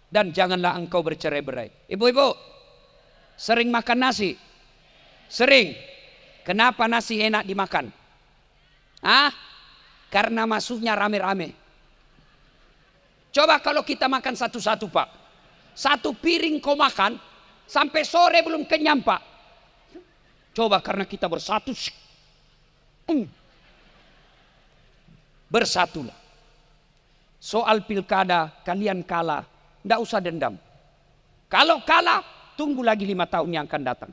dan janganlah engkau bercerai-berai. Ibu-ibu, sering makan nasi? Sering. Kenapa nasi enak dimakan? Karena masuknya rame-rame. Coba kalau kita makan satu-satu Pak. Satu piring kau makan sampai sore belum kenyang Pak. Coba karena kita bersatu. Bersatulah. Soal pilkada kalian kalah, tidak usah dendam. Kalau kalah, tunggu lagi 5 tahun yang akan datang.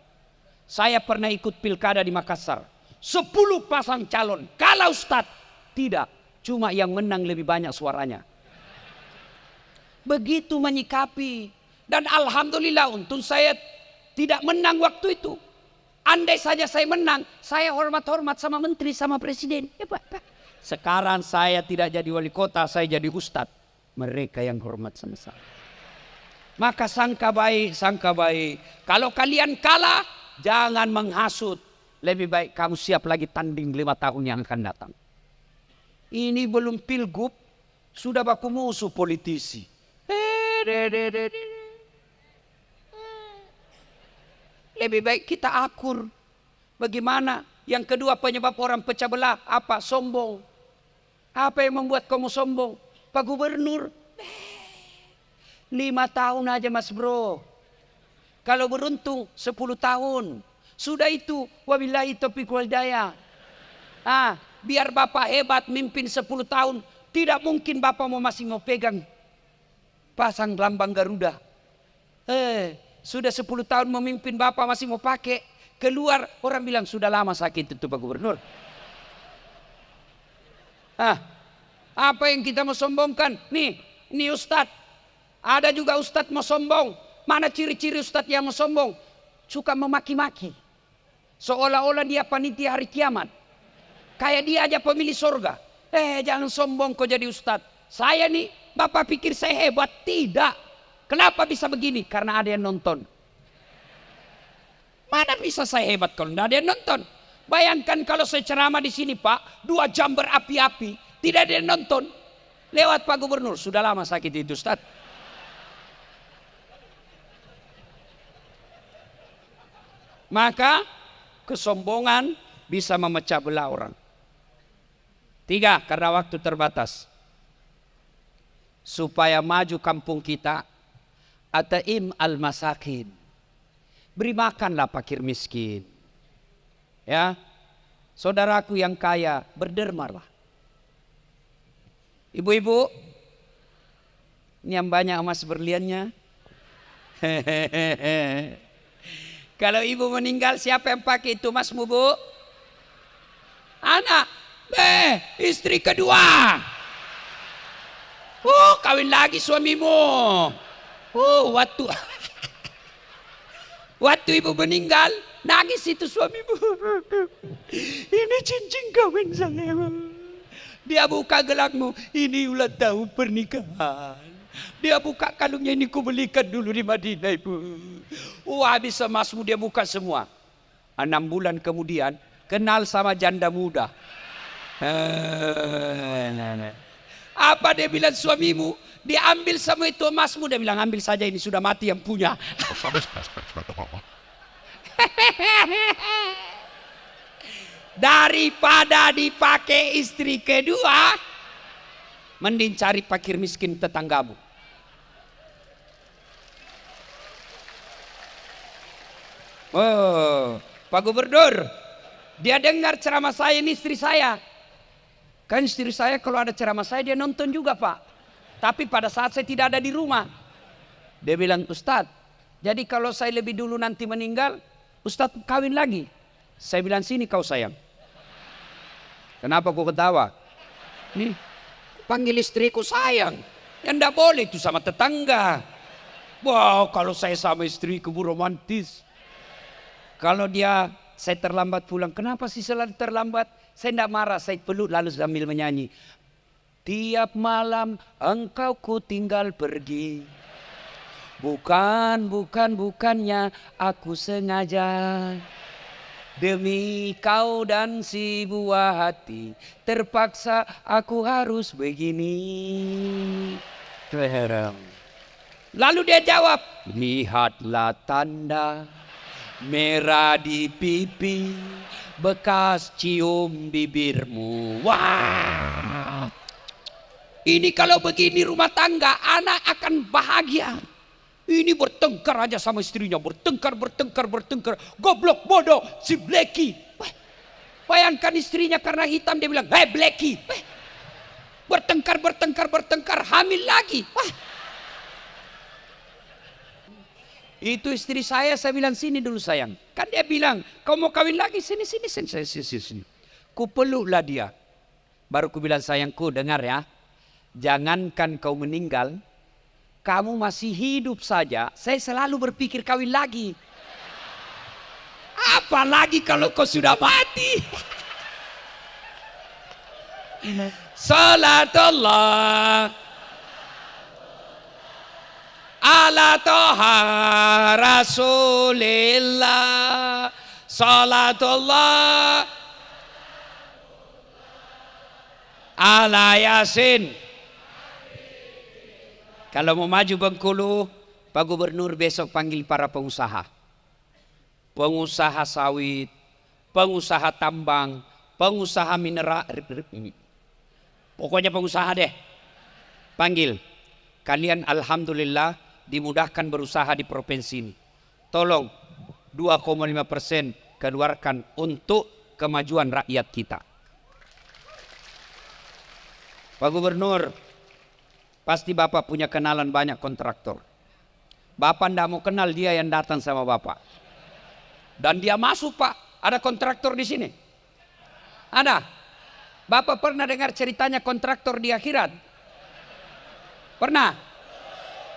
Saya pernah ikut pilkada di Makassar. 10 pasang calon, kalah Ustaz. Tidak, cuma yang menang lebih banyak suaranya. Begitu menyikapi. Dan alhamdulillah untung saya tidak menang waktu itu. Andai saja saya menang, saya hormat-hormat sama menteri, sama presiden. Ya Pak. Sekarang saya tidak jadi wali kota, saya jadi ustadz. Mereka yang hormat sama saya. Maka sangka baik. Kalau kalian kalah, jangan menghasut. Lebih baik kamu siap lagi tanding 5 tahun yang akan datang. Ini belum pilgub, sudah baku musuh politisi. Lebih baik kita akur. Bagaimana? Yang kedua penyebab orang pecah belah apa? Sombong. Apa yang membuat kamu sombong? Pak Gubernur, 5 tahun aja mas bro. Kalau beruntung 10 tahun. Sudah itu, wabillahi taufiq wal hidayah. Biar Bapak hebat mimpin 10 tahun. Tidak mungkin Bapak masih mau pegang pasang lambang Garuda. Sudah 10 tahun memimpin Bapak masih mau pakai. Keluar orang bilang sudah lama sakit itu Pak Gubernur. Apa yang kita mau sombongkan? Nih, ini Ustadz. Ada juga Ustadz mau sombong. Mana ciri-ciri Ustadz yang mau sombong? Suka memaki-maki. Seolah-olah dia panitia hari kiamat. Kayak dia aja pemilih surga. Jangan sombong kau jadi Ustadz. Saya nih, Bapak pikir saya hebat? Tidak. Kenapa bisa begini? Karena ada yang nonton. Mana bisa saya hebat kalau tidak ada yang nonton? Bayangkan kalau saya ceramah di sini Pak, 2 jam berapi-api, tidak ada yang nonton. Lewat Pak Gubernur, sudah lama sakit itu Ustaz. Maka kesombongan bisa memecah belah orang. 3, karena waktu terbatas. Supaya maju kampung kita, ataim al-masakin. Beri makanlah fakir miskin. Ya, saudaraku yang kaya, berdermalah. Ibu-ibu, ini yang banyak emas berliannya. Kalau ibu meninggal, siapa yang pakai itu emasmu, Bu? Anak. Istri kedua. Kawin lagi suamimu. Waktu ibu meninggal, nangis itu suamimu. Ini cincin kawin saya. Dia buka gelangmu, ini ulang tahun pernikahan. Dia buka kalungnya, ini ku belikan dulu di Madinah ibu. Habis emasmu dia buka semua. 6 bulan kemudian, kenal sama janda muda. Apa dia bilang suamimu? Dia ambil semua itu emasmu. Dia bilang ambil saja, ini sudah mati yang punya. Daripada dipakai istri kedua, mending cari fakir miskin tetanggamu. Pak Gubernur, dia dengar ceramah saya, ini istri saya. Kan istri saya kalau ada ceramah saya dia nonton juga Pak. Tapi pada saat saya tidak ada di rumah. Dia bilang, Ustadz, jadi kalau saya lebih dulu nanti meninggal, Ustadz kawin lagi. Saya bilang, sini kau sayang. Kenapa kau ketawa? Nih, panggil istriku sayang. Yang tidak boleh itu sama tetangga. Wow, kalau saya sama istriku romantis. Kalau saya terlambat pulang, kenapa sih selalu terlambat? Saya tidak marah, saya peluk lalu sambil menyanyi. Tiap malam engkau ku tinggal pergi. Bukannya aku sengaja. Demi kau dan si buah hati, terpaksa aku harus begini. Lalu dia jawab, lihatlah tanda merah di pipi, bekas cium bibirmu. Wah, ini kalau begini rumah tangga, anak akan bahagia. Ini bertengkar aja sama istrinya, bertengkar. Goblok, bodoh, si Blacky. Bayangkan istrinya karena hitam dia bilang, hei Blacky. Bertengkar, hamil lagi. Itu istri saya bilang, sini dulu sayang. Kan dia bilang, kau mau kawin lagi? Sini. Ku peluklah dia. Baru ku bilang, sayangku dengar ya. Jangankan kau meninggal, kamu masih hidup saja, saya selalu berpikir kawin lagi. Apalagi kalau kau sudah mati. Salatullah ala toha rasulillah. Salatullah ala yasin. Kalau mau maju Bengkulu, Pak Gubernur besok panggil para pengusaha. Pengusaha sawit, pengusaha tambang, pengusaha mineral. Pokoknya pengusaha deh. Panggil. Kalian alhamdulillah dimudahkan berusaha di provinsi ini. Tolong 2,5% keluarkan untuk kemajuan rakyat kita. Pak Gubernur, pasti Bapak punya kenalan banyak kontraktor. Bapak tidak mau kenal dia yang datang sama Bapak. Dan dia masuk Pak, ada kontraktor di sini. Ada. Bapak pernah dengar ceritanya kontraktor di akhirat? Pernah?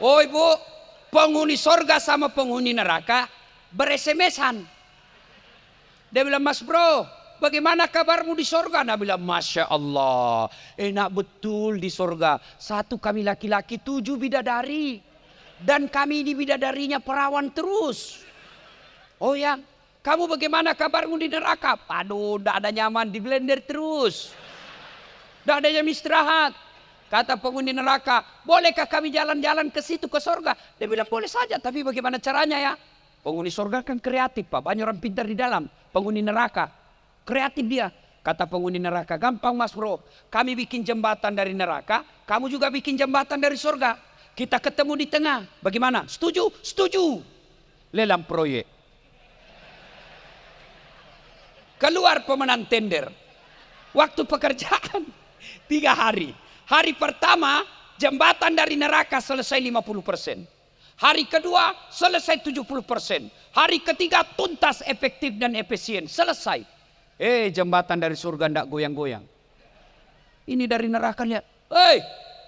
Oh Ibu, penghuni sorga sama penghuni neraka beresemesan. Dia bilang, Mas Bro, bagaimana kabarmu di sorga? Dia bilang, Masya Allah, enak betul di sorga. 1 kami laki-laki, 7 bidadari. Dan kami ini bidadarinya perawan terus. Oh ya, kamu bagaimana kabarmu di neraka? Aduh, tidak ada nyaman, di blender terus. Tidak ada jam istirahat. Kata penghuni neraka, bolehkah kami jalan-jalan ke situ ke sorga? Dia bilang, boleh saja, tapi bagaimana caranya ya? Penghuni sorga kan kreatif Pak, banyak orang pintar di dalam. Penghuni neraka, kreatif dia. Kata penghuni neraka, gampang Mas Bro. Kami bikin jembatan dari neraka, kamu juga bikin jembatan dari sorga. Kita ketemu di tengah, bagaimana? Setuju? Setuju. Lelang proyek. Keluar pemenang tender. Waktu pekerjaan 3 hari. Hari pertama jembatan dari neraka selesai 50%. Hari kedua selesai 70%. Hari ketiga tuntas, efektif dan efisien. Selesai. Jembatan dari surga tidak goyang-goyang. Ini dari neraka lihat.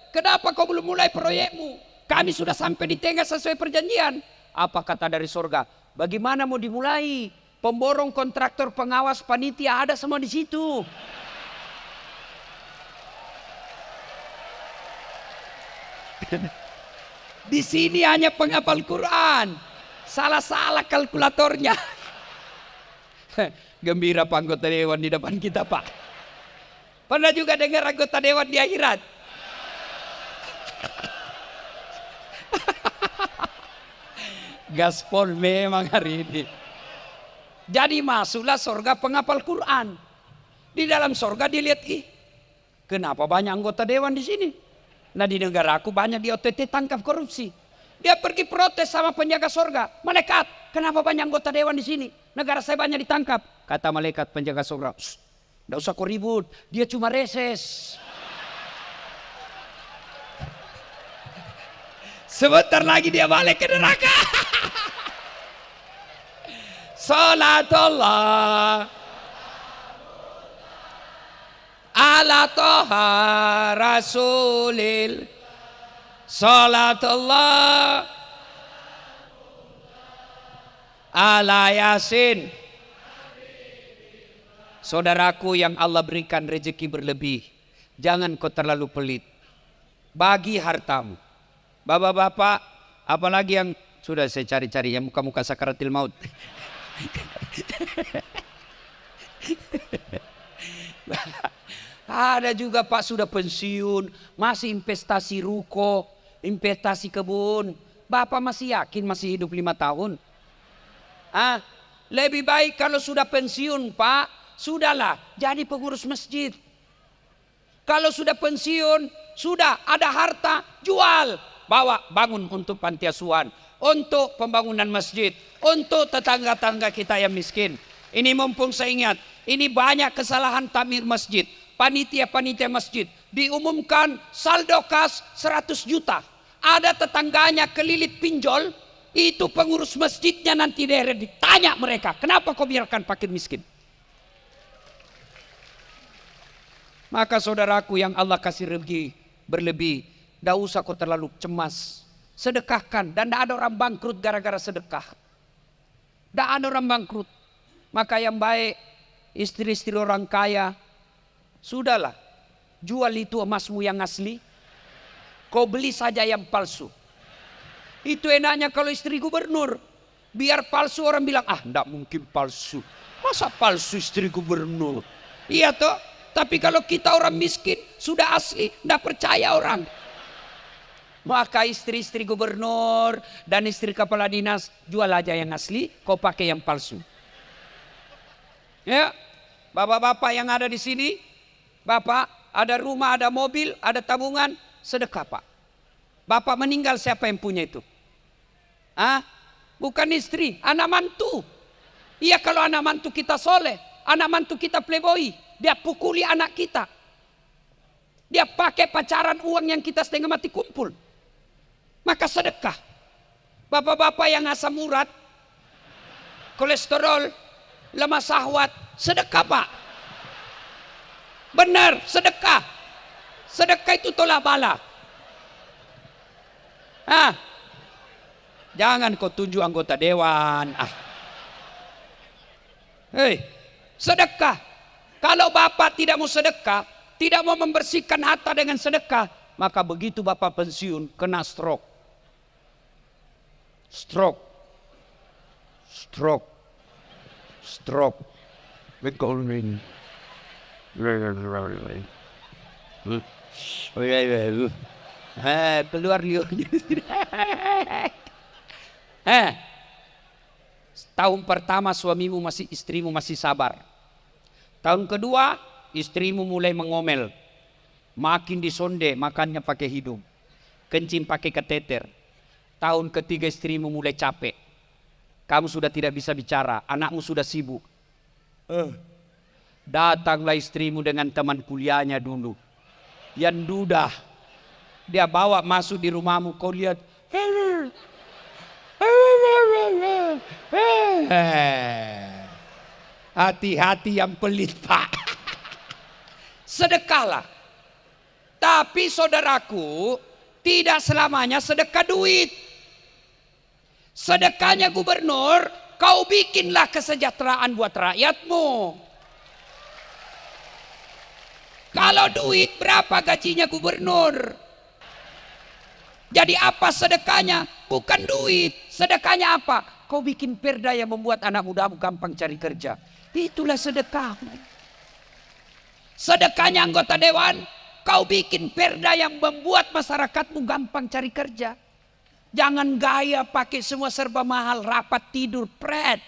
Kenapa kau belum mulai proyekmu? Kami sudah sampai di tengah sesuai perjanjian. Apa kata dari surga? Bagaimana mau dimulai? Pemborong, kontraktor, pengawas, panitia ada semua di situ. Di sini hanya penghafal Quran. Salah-salah kalkulatornya. Gembira Pak anggota dewan di depan kita Pak. Pernah juga dengar anggota dewan di akhirat? Gaspol memang hari ini. Jadi masuklah surga penghafal Quran. Di dalam surga dilihat, kenapa banyak anggota dewan di sini? Nah di negara aku banyak di OTT tangkap korupsi. Dia pergi protes sama penjaga surga. Malaikat, kenapa banyak anggota dewan di sini? Negara saya banyak ditangkap. Kata malaikat penjaga surga, tidak usah kau ribut, dia cuma reses. Sebentar lagi dia balik ke neraka. Salatullah ala toha rasulil. Salatullah ala yasin. Saudaraku yang Allah berikan rezeki berlebih, jangan kau terlalu pelit. Bagi hartamu. Bapak-bapak, apalagi yang sudah saya cari-cari yang muka-muka sakaratil maut. Ada juga Pak sudah pensiun, masih investasi ruko, investasi kebun. Bapak masih yakin masih hidup 5 tahun? Lebih baik kalau sudah pensiun Pak, sudahlah jadi pengurus masjid. Kalau sudah pensiun, sudah ada harta, jual, bawa bangun untuk panti asuhan, untuk pembangunan masjid, untuk tetangga-tetangga kita yang miskin. Ini mumpung saya ingat, ini banyak kesalahan takmir masjid. Panitia-panitia masjid diumumkan saldo kas 100 juta. Ada tetangganya kelilit pinjol, itu pengurus masjidnya nanti daerah ditanya mereka, kenapa kau biarkan fakir miskin? Maka saudaraku yang Allah kasih rezeki berlebih, tidak usah kau terlalu cemas. Sedekahkan, dan tidak ada orang bangkrut gara-gara sedekah. Tidak ada orang bangkrut. Maka yang baik, istri-istri orang kaya, sudahlah, jual itu emasmu yang asli, kau beli saja yang palsu. Itu enaknya kalau istri gubernur. Biar palsu orang bilang, tidak mungkin palsu. Masa palsu istri gubernur? Iya toh. Tapi kalau kita orang miskin, sudah asli, tidak percaya orang. Maka istri-istri gubernur dan istri kepala dinas, jual aja yang asli, kau pakai yang palsu. Ya, bapak-bapak yang ada di sini, bapak ada rumah, ada mobil, ada tabungan, sedekah pak. Bapak meninggal siapa yang punya itu? Bukan istri, anak mantu. Iya kalau anak mantu kita soleh, anak mantu kita playboy, dia pukuli anak kita. Dia pakai pacaran uang yang kita setengah mati kumpul. Maka sedekah. Bapak-bapak yang asam urat, kolesterol, lemah syahwat, sedekah pak. Benar, sedekah. Sedekah itu tolak bala. Jangan kau tunjuk anggota dewan. Hei, sedekah. Kalau bapak tidak mau sedekah, tidak mau membersihkan harta dengan sedekah, maka begitu bapak pensiun kena stroke. Stroke. Keluar liurnya. Tahun pertama istrimu masih sabar. Tahun kedua istrimu mulai mengomel. Makin disonde makannya pakai hidung. Kencing pakai kateter. Tahun ketiga istrimu mulai capek. Kamu sudah tidak bisa bicara, anakmu sudah sibuk. Datanglah istrimu dengan teman kuliahnya dulu. Yang duda. Dia bawa masuk di rumahmu, kau lihat. Hati-hati yang pelit pak. Sedekahlah. Tapi saudaraku, tidak selamanya sedekah duit. Sedekahnya gubernur, kau bikinlah kesejahteraan buat rakyatmu. Kalau duit berapa gajinya gubernur? Jadi apa sedekahnya? Bukan duit. Sedekahnya apa? Kau bikin perda yang membuat anak mudamu gampang cari kerja. Itulah sedekahmu. Sedekahnya anggota dewan, kau bikin perda yang membuat masyarakatmu gampang cari kerja. Jangan gaya pakai semua serba mahal, rapat tidur, pret.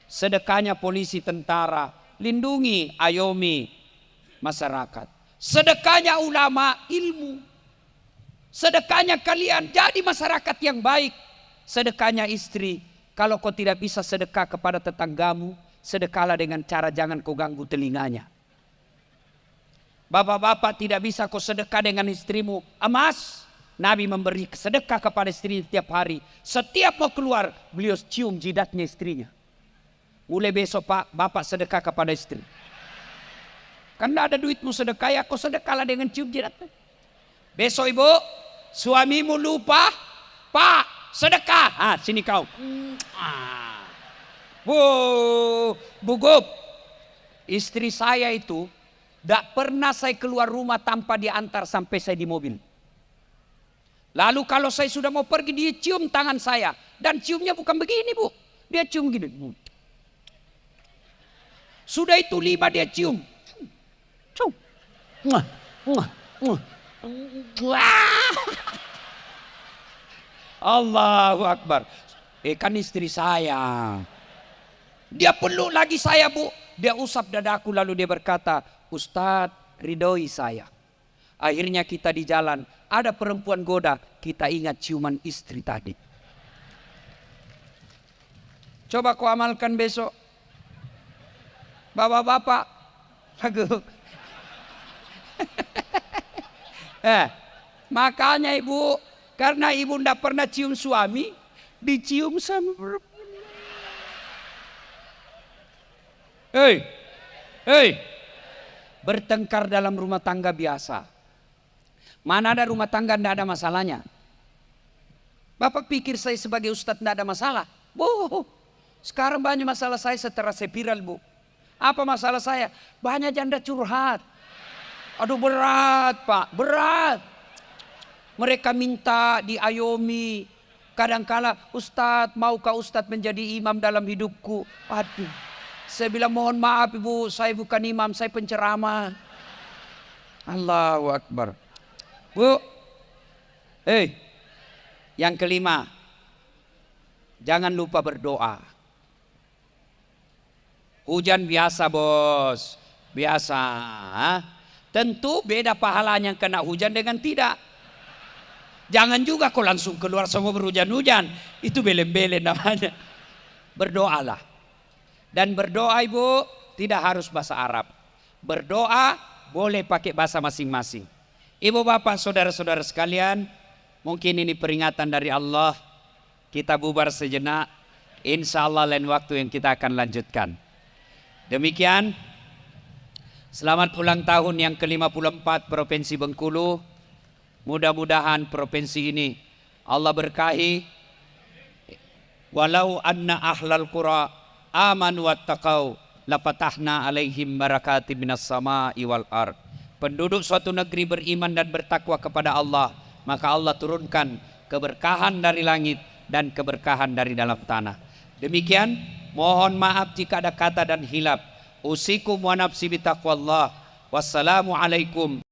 Sedekahnya polisi, tentara, lindungi, ayomi masyarakat. Sedekahnya ulama, ilmu. Sedekahnya kalian jadi masyarakat yang baik. Sedekahnya istri, kalau kau tidak bisa sedekah kepada tetanggamu, sedekahlah dengan cara jangan kau ganggu telinganya. Bapak-bapak tidak bisa kau sedekah dengan istrimu emas. Nabi memberi sedekah kepada istri setiap hari. Setiap mau keluar, beliau cium jidatnya istrinya. Mulai besok pak, bapak sedekah kepada istri. Karena ada duitmu sedekah, ya kau sedekahlah dengan cium jidatnya. Besok ibu, suamimu lupa, pak sedekah. Sini kau. Bu Gub, istri saya itu tidak pernah saya keluar rumah tanpa diantar sampai saya di mobil. Lalu kalau saya sudah mau pergi, dia cium tangan saya. Dan ciumnya bukan begini bu. Dia cium gini. Sudah itu 5 dia cium. Allahu Akbar. Kan istri saya. Dia peluk lagi saya bu. Dia usap dadaku lalu dia berkata, Ustadz ridhoi saya. Akhirnya kita di jalan, ada perempuan goda, kita ingat ciuman istri tadi. Coba kau amalkan besok. Bapak-bapak, makanya ibu, karena ibu tidak pernah cium suami, dicium sama perempuan. Bertengkar dalam rumah tangga biasa. Mana ada rumah tangga tidak ada masalahnya? Bapak pikir saya sebagai ustadz tidak ada masalah? Sekarang banyak masalah saya setelah saya viral bu. Apa masalah saya? Banyak janda curhat. Aduh berat pak, berat. Mereka minta diayomi. Kadangkala, Ustadz maukah Ustadz menjadi imam dalam hidupku? Aduh. Saya bilang mohon maaf ibu, saya bukan imam, saya penceramah. Allahu Akbar. Bu. Yang kelima, jangan lupa berdoa. Hujan biasa bos, biasa. Tentu beda pahalanya kena hujan dengan tidak. Jangan juga kau langsung keluar semua berhujan-hujan. Itu belen-belen namanya. Berdoalah. Dan berdoa ibu tidak harus bahasa Arab. Berdoa boleh pakai bahasa masing-masing. Ibu bapak saudara-saudara sekalian, mungkin ini peringatan dari Allah. Kita bubar sejenak. Insya Allah lain waktu yang kita akan lanjutkan. Demikian. Selamat ulang tahun yang ke-54 Provinsi Bengkulu. Mudah-mudahan provinsi ini Allah berkahi. Walau anna ahlal qura amanu wattaqau lafatahna alaihim barakatim minas sama'i wal ard. Penduduk suatu negeri beriman dan bertakwa kepada Allah, maka Allah turunkan keberkahan dari langit dan keberkahan dari dalam tanah. Demikian, mohon maaf jika ada kata dan hilaf. Usikum wa nafsi bitaqwallah. Wassalamualaikum